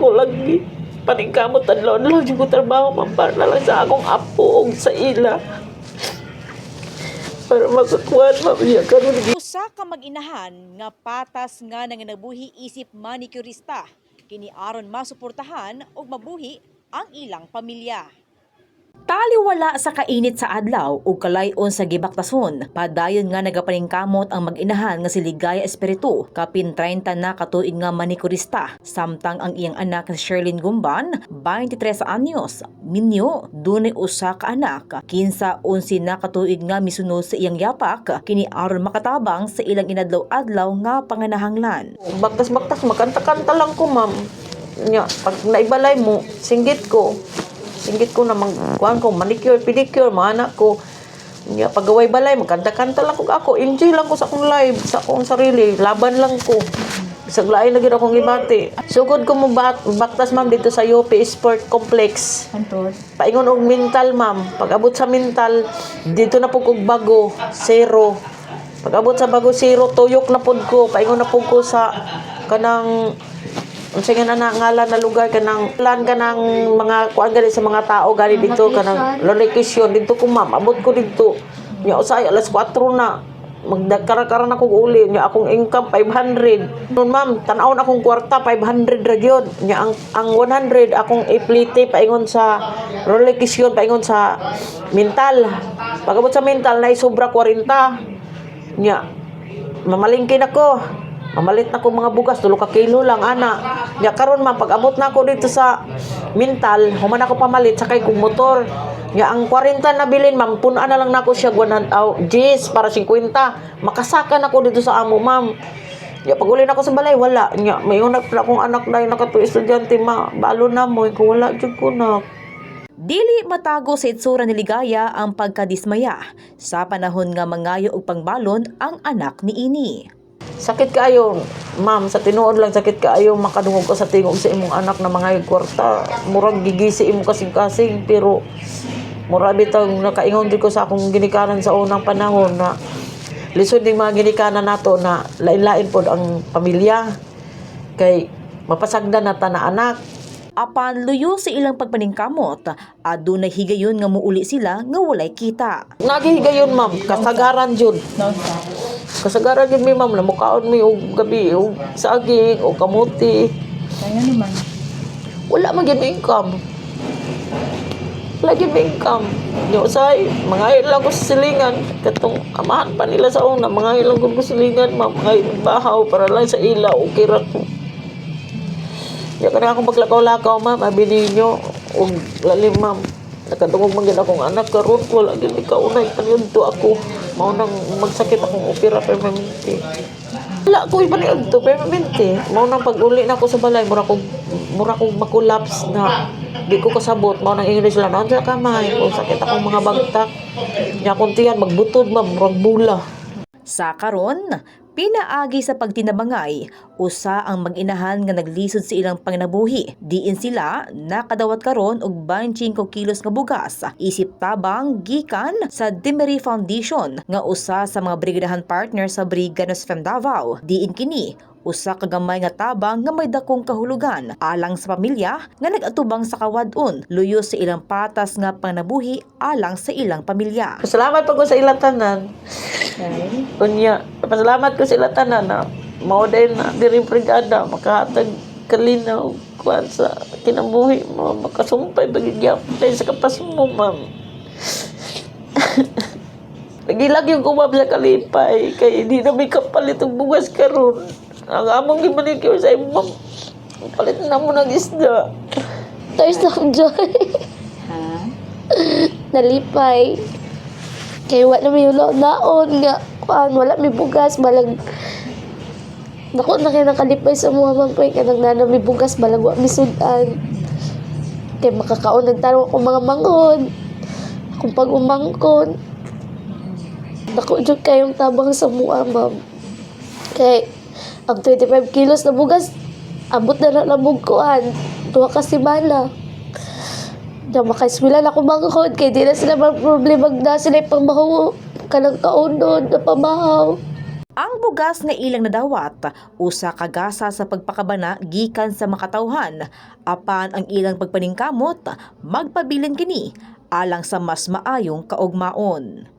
ako lagi. Paningkamot adlaw-adlaw jud ko trabaho ma'am para na lang sa akong apo ug sa ila. Para makakuha ma'am niya karon. Usa ka mag-inahan nga patas nga nanginabuhi isip manicurista kini aron masuportahan ug mabuhi ang ilang pamilya. Taliwala sa kainit sa adlaw ug kalayon sa gibaktason, padayon nga nagapaningkamot ang mag-inahan nga si Ligaya Espiritu, kapin 30 na katuig nga manikurista, samtang ang iyang anak si Sherlyn Gumban, 23 anyos, minyo, dunay usa ka anak, 15 na katuig nga misunod sa iyang yapak, kini aron makatabang sa ilang inadlaw-adlaw nga panganahanglan. Baktas-baktas makanta-kanta lang ko ma'am. Nya pag naibalay mo, singgit ko na kuan ko manicure pedicure mga anak ko. Nya pagaway balay magkanta-kanta lang ko ako, enjoy lang ko sa akong live, sa akong sarili, laban lang ko. Bisag lain lagi akong gibati. Sugod ko mo baktas ma'am dito sa UP Sport Complex. Paingon og mental ma'am. Pag abot sa mental, dito na pug og bago, zero. Pag abot sa bago zero, tuyok na pud ko. Paingon na pud ko sa kanang unsay nga na ngalan na lugar kanang plan kanang mga kuan gali sa mga tao gali dito kanang location dito ko ma'am, abot ko dito. Nya usay alas 4 na magdagkara-kara na kog uli. Nya akong income 500. Nun ma'am, tan-awon akong kwarta 500 ra gyud. Nya ang 100 akong iplite paingon sa location, paingon sa mental. Pag abot sa mental na sobra 40. Nya mamalingkin ako. Mamalit na ko mga bugas, 2 kilo lang, ana. Nya karon man pag abot na ako dito sa mental, human ako pamalit sakay kong motor. Nya ang 40 na bilin, ma'am, punan na lang nako siya 100 Gs para 50. Makasaka na ko dito sa amo, ma'am. Nya pag uli na ako sa balay, wala. Nya may una pa akong anak na nakatuo estudyante, ma. Balo na mo, kung wala jud ko na. Dili matago sa itsura ni Ligaya ang pagkadismaya sa panahon nga mangayo og pangbalon ang anak ni ini. Sakit kaayo, ma'am, sa tinuod lang sakit kaayo makadungog ka sa tingog sa imong anak na mga kwarta. Murag gigisi imo kasing-kasing pero murag bitang nakaingon jud ko sa akong ginikanan sa unang panahon na lisod ning mga ginikanan nato na lain-lain pod ang pamilya kay mapasagdan na ta na anak. Apan luyo sa ilang pagpaningkamot, adunay higayon nga muuli sila nga walay kita. Nagihigayon ma'am, kasagaran jud. Kasagaran jud mi ma'am, namukaon mi og gabi og saging o kamuti. Kaya naman. Wala man gyud income. Lagi income. Yo say, mga ilang ko sa silingan, katong amahan pa nila sa una, mga ilang ko sa silingan, ma'am, mga bahaw para lang sa ilaw, okay ra ko. Ya kana akong paglakaw-lakaw ma'am, abi ninyo og lalim ma'am. Nakadungog man gyud akong anak karon, wala gyud ikaunay paniudto ako. Mao nang magsakit akong opera permanente. Wala ko ipaniudto permanente. Mao nang pag-uli na ako sa balay, mura kog makulaps na di ko kasabot. Mao nang English lang sa kamay, o sakit akong mga bagtak. Nya kuntihan magbutod ma'am, murag bula. Sa karon, pinaagi sa pagtinabangay, usa ang mag-inahan nga naglisod sa ilang panginabuhi. Diin sila nakadawat karon og 25 kilos nga bugas, isip tabang gikan sa Demery Foundation nga usa sa mga brigadehan partner sa Briganos Fem Davao. Diin kini usa ka gamay nga tabang nga may dakong kahulugan alang sa pamilya nga nag-atubang sa kawadon, luyo sa ilang patas nga panginabuhi alang sa ilang pamilya. Salamat po ko sa ilang tanan. Kunya, pasalamat ko sa ilang tanan na mao din na diri brigada makahatag kalinaw kuan sa kinabuhi mo, makasumpay bagigyap sa kapas mo ma'am. Lagi-lagi yung kumab sa kalipay kay hindi na may kapalit ang bugas karon. Ang among gimanicure sa imo, ma'am. Palit na mo ng isda. There's no joy. Nalipay. Kaya wala may naon nga. Wala may bugas. Balag. Naku na kayo nakalipay sa mga mangkoy. Kaya nang may bugas. Balag wa misudan. Kaya makakaon. Nagtarong ako mga mangon. Akong pag-umangkon. Naku dyan kayong tabang sa mua, ma'am. Kaya ang 25 kilos na bugas, abot na nabugkuhan. 2 ka simana. Diyan makaiswila na kumangkod. Kaya di na sila problema na sila pangmahaw. Kanang kaunod na pamahaw. Ang bugas nga ilang nadawat, usa ka gasa sa pagpakabana gikan sa makatawhan, apan ang ilang pagpaningkamot, magpabilin kini alang sa mas maayong kaugmaon.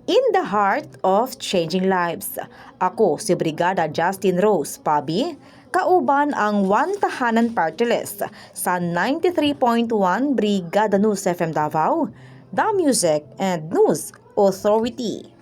In the heart of changing lives, ako si Brigada Justin Rose Pabi, kauban ang One Tahanan Party List sa 93.1 Brigada News FM Davao, The Music and News Authority.